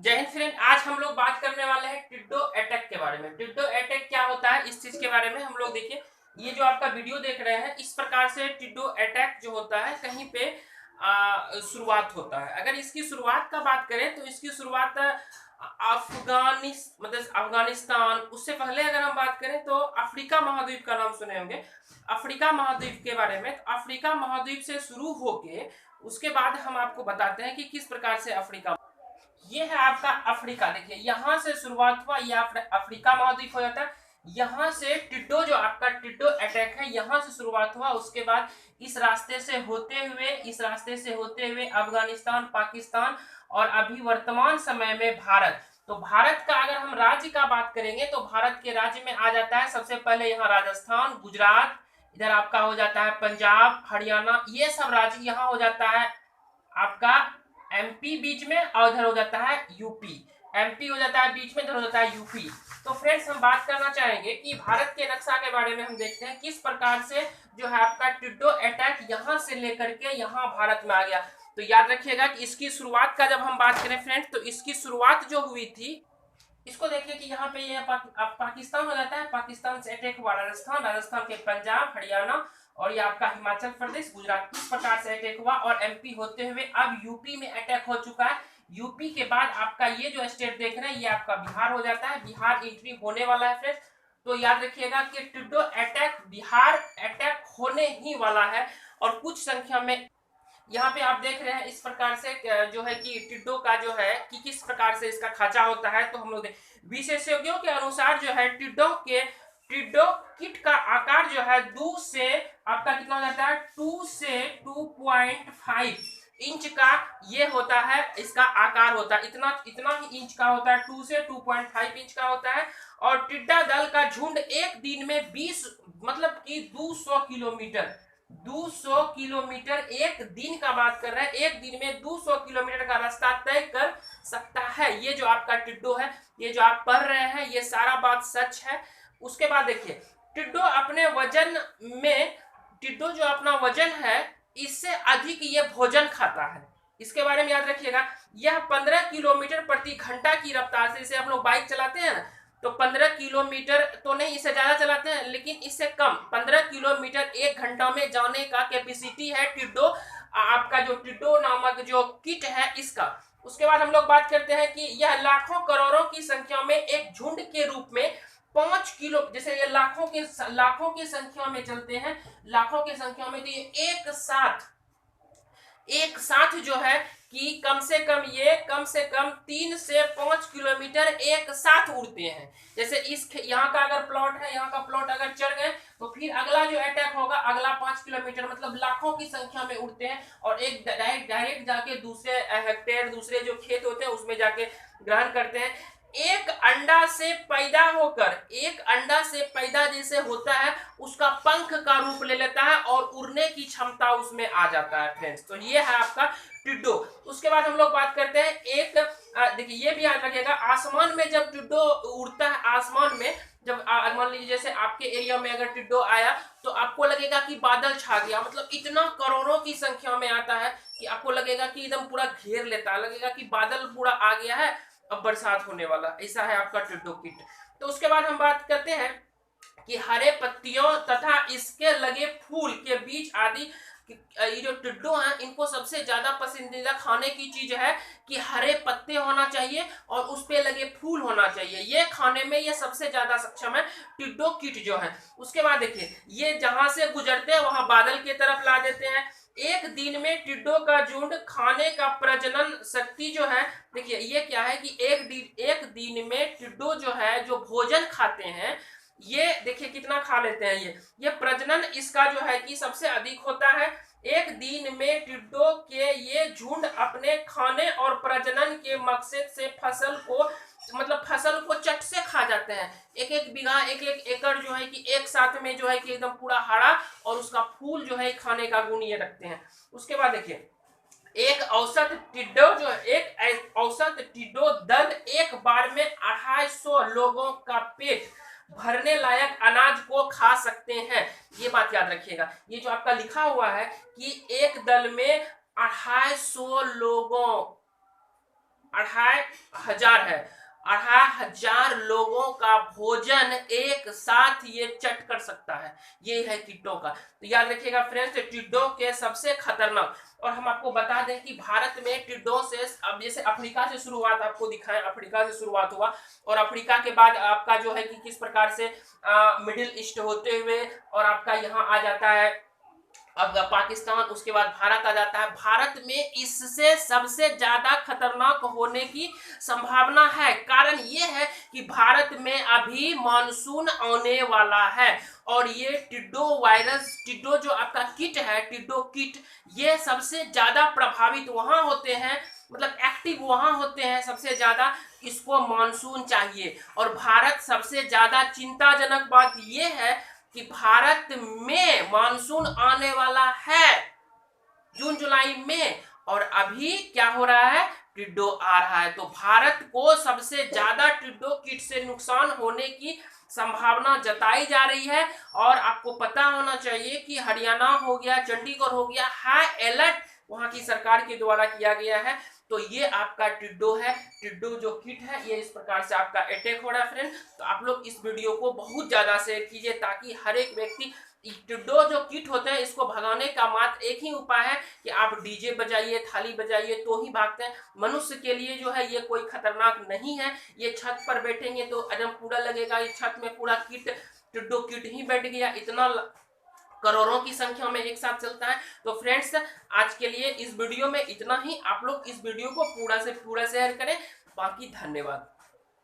जय हिंद फ्रेंड। आज हम लोग बात करने वाले हैं टिड्डो अटैक के बारे में। टिड्डो अटैक क्या होता है इस चीज के बारे में हम लोग देखिए। ये जो आपका वीडियो देख रहे हैं इस प्रकार से टिड्डो अटैक जो होता है कहीं पे शुरुआत होता है। अगर इसकी शुरुआत का बात करें तो इसकी शुरुआत अफगानिस्तान, उससे पहले अगर हम बात करें तो अफ्रीका महाद्वीप का नाम सुने होंगे। अफ्रीका महाद्वीप के बारे में, तो अफ्रीका महाद्वीप से शुरू होके उसके बाद हम आपको बताते हैं कि किस प्रकार से अफ्रीका, ये है आपका अफ्रीका। देखिए यहां से शुरुआत हुआ, ये अफ्रीका महाद्वीप हो जाता है। यहां से टिड्डो, जो आपका टिड्डो अटैक है, यहां से शुरुआत हुआ। उसके बाद इस रास्ते से होते हुए अफगानिस्तान, पाकिस्तान और अभी वर्तमान समय में भारत। तो भारत का अगर हम राज्य का बात करेंगे तो भारत के राज्य में आ जाता है सबसे पहले यहाँ राजस्थान, गुजरात, इधर आपका हो जाता है पंजाब, हरियाणा, ये सब राज्य यहाँ हो जाता है आपका एमपी बीच में, और इधर हो जाता है यूपी। एमपी हो जाता है बीच में, इधर हो जाता है यूपी। तो फ्रेंड्स हम बात करना चाहेंगे कि भारत के नक्शा के बारे में हम देखते हैं किस प्रकार से जो है आपका टिड्डो अटैक यहां से लेकर के यहां भारत में आ गया। तो याद रखिएगा कि इसकी शुरुआत का जब हम बात करें फ्रेंड्स, तो इसकी शुरुआत जो हुई थी, इसको देखिए कि यहाँ पे ये पाकिस्तान हो जाता है। पाकिस्तान से अटैक हुआ राजस्थान, राजस्थान के पंजाब, हरियाणा और ये आपका हिमाचल प्रदेश, गुजरात, इस प्रकार से अटैक हुआ। और एमपी होते हुए अब यूपी में अटैक हो चुका है। यूपी के बाद आपका ये जो स्टेट देख रहे हैं ये आपका बिहार हो जाता है। बिहार एंट्री होने वाला है फ्रेंड्स। तो याद रखिएगा कि टिड्डो अटैक बिहार अटैक होने ही वाला है। और कुछ संख्या में यहाँ पे आप देख रहे हैं इस प्रकार से जो है कि टिड्डो का जो है कि किस प्रकार से इसका खांचा होता है। तो हम लोग विशेषज्ञों के अनुसार जो है टिड्डो किट का आकार जो है 2 से आपका कितना हो जाता है, 2 से 2.5 इंच का ये होता है। इसका आकार होता है इतना इतना ही इंच का होता है, 2 से 2.5 इंच का होता है। और टिड्डा दल का झुंड एक दिन में 20 मतलब कि 200 किलोमीटर एक दिन का बात कर रहे हैं, एक दिन में 200 किलोमीटर का रास्ता तय कर सकता है। ये जो आपका टिड्डो है, ये जो आप पढ़ रहे हैं, ये सारा बात सच है। उसके बाद देखिए टिड्डो अपने वजन में, टिड्डो जो अपना वजन है इससे अधिक ये भोजन खाता है। इसके बारे में याद रखिएगा। यह 15 किलोमीटर प्रति घंटा की रफ्तार से, जैसे हम लोग बाइक चलाते हैं ना, तो 15 किलोमीटर तो नहीं, इससे ज्यादा चलाते हैं लेकिन इससे कम, 15 किलोमीटर एक घंटा में जाने का कैपेसिटी है टिड्डो, आपका जो टिड्डो नामक जो किट है इसका। उसके बाद हम लोग बात करते हैं कि यह लाखों करोड़ों की संख्या में एक झुंड के रूप में 5 किलो, जैसे ये लाखों की संख्या में चलते हैं, लाखों की संख्या में, तो ये एक साथ जो है कि कम से कम 3 से 5 किलोमीटर एक साथ उड़ते हैं। जैसे इस यहाँ का अगर प्लॉट है, यहाँ का प्लॉट अगर चढ़ गए तो फिर अगला जो अटैक होगा अगला 5 किलोमीटर, मतलब लाखों की संख्या में उड़ते हैं और एक डायरेक्ट जाके दूसरे हेक्टेयर, दूसरे जो खेत होते हैं उसमें जाके ग्रहण करते हैं। एक अंडा से पैदा जैसे होता है उसका पंख का रूप ले लेता है और उड़ने की क्षमता उसमें आ जाता है फ्रेंड्स। तो ये है आपका टिड्डो। उसके बाद हम लोग बात करते हैं एक, देखिए ये भी याद रखिएगा, आसमान में जब टिड्डो उड़ता है, आसमान में जब मान लीजिए जैसे आपके एरिया में अगर टिड्डो आया तो आपको लगेगा कि बादल छा गया, मतलब इतना करोड़ों की संख्या में आता है कि आपको लगेगा कि एकदम पूरा घेर लेता है, लगेगा कि बादल पूरा आ गया है, अब बरसात होने वाला। ऐसा है आपका टिड्डो किट। तो उसके बाद हम बात करते हैं कि हरे पत्तियों तथा इसके लगे फूल के बीच आदि, ये जो टिड्डो हैं इनको सबसे ज्यादा पसंदीदा खाने की चीज है कि हरे पत्ते होना चाहिए और उस पे लगे फूल होना चाहिए। ये खाने में ये सबसे ज्यादा सक्षम है टिड्डो किट जो है। उसके बाद देखिए ये जहां से गुजरते हैं वहां बादल की तरफ ला देते हैं। एक दिन में टिड्डो का झुंड खाने का प्रजनन शक्ति जो है, देखिए ये क्या है कि एक दिन में टिड्डो जो है जो भोजन खाते हैं, ये देखिए कितना खा लेते हैं। ये प्रजनन इसका जो है कि सबसे अधिक होता है। एक दिन में टिड्डो के ये झुंड अपने खाने और प्रजनन के मकसद से फसल को चट से खा जाते हैं। एक एक बीघा, एक एक एकड़ जो है कि एक साथ में जो है कि एकदम पूरा हरा, और उसका फूल जो है खाने का गुण ये रखते हैं। उसके बाद देखिए एक औसत टिड्डो दल एक बार में 250 लोगों का पेट भरने लायक अनाज को खा सकते हैं। ये बात याद रखिएगा। ये जो आपका लिखा हुआ है कि एक दल में 250 लोगों 2500 है। 2500 लोगों का भोजन एक साथ ये चट कर सकता है। ये है टिड्डों का। तो याद रखिएगा फ्रेंड्स, टिड्डों के सबसे खतरनाक। और हम आपको बता दें कि भारत में टिड्डों से, अब जैसे अफ्रीका से शुरुआत आपको दिखाएं, अफ्रीका से शुरुआत हुआ और अफ्रीका के बाद आपका जो है कि किस प्रकार से मिडिल ईस्ट होते हुए और आपका यहाँ आ जाता है अब पाकिस्तान, उसके बाद भारत आ जाता है। भारत में इससे सबसे ज्यादा खतरनाक होने की संभावना है। कारण ये है कि भारत में अभी मानसून आने वाला है और ये टिड्डो वायरस, टिड्डो जो आपका किट है, टिड्डो किट, ये सबसे ज्यादा प्रभावित वहां होते हैं, मतलब एक्टिव वहां होते हैं सबसे ज्यादा। इसको मानसून चाहिए। और भारत, सबसे ज्यादा चिंताजनक बात यह है कि भारत में मानसून आने वाला है जून जुलाई में, और अभी क्या हो रहा है, टिड्डो आ रहा है। तो भारत को सबसे ज्यादा टिड्डो किट से नुकसान होने की संभावना जताई जा रही है। और आपको पता होना चाहिए कि हरियाणा हो गया, चंडीगढ़ हो गया, हाई अलर्ट वहां की सरकार के द्वारा किया गया है। तो ये आपका टिड्डो है, टिड्डो जो किट है, ये इस प्रकार से आपका अटैक हो रहा है फ्रेंड। तो आप लोग इस वीडियो को बहुत ज्यादा शेयर कीजिए ताकि हर एक व्यक्ति, टिड्डो जो किट होते हैं इसको भगाने का मात्र एक ही उपाय है कि आप डीजे बजाइए, थाली बजाइए तो ही भागते हैं। मनुष्य के लिए जो है ये कोई खतरनाक नहीं है। ये छत पर बैठेंगे तो एकदम पूरा लगेगा ये छत में पूरा किट, टिड्डो किट ही बैठ गया। इतना करोड़ों की संख्या में एक साथ चलता है। तो फ्रेंड्स, आज के लिए इस वीडियो में इतना ही। आप लोग इस वीडियो को पूरा से पूरा शेयर करें। बाकी धन्यवाद।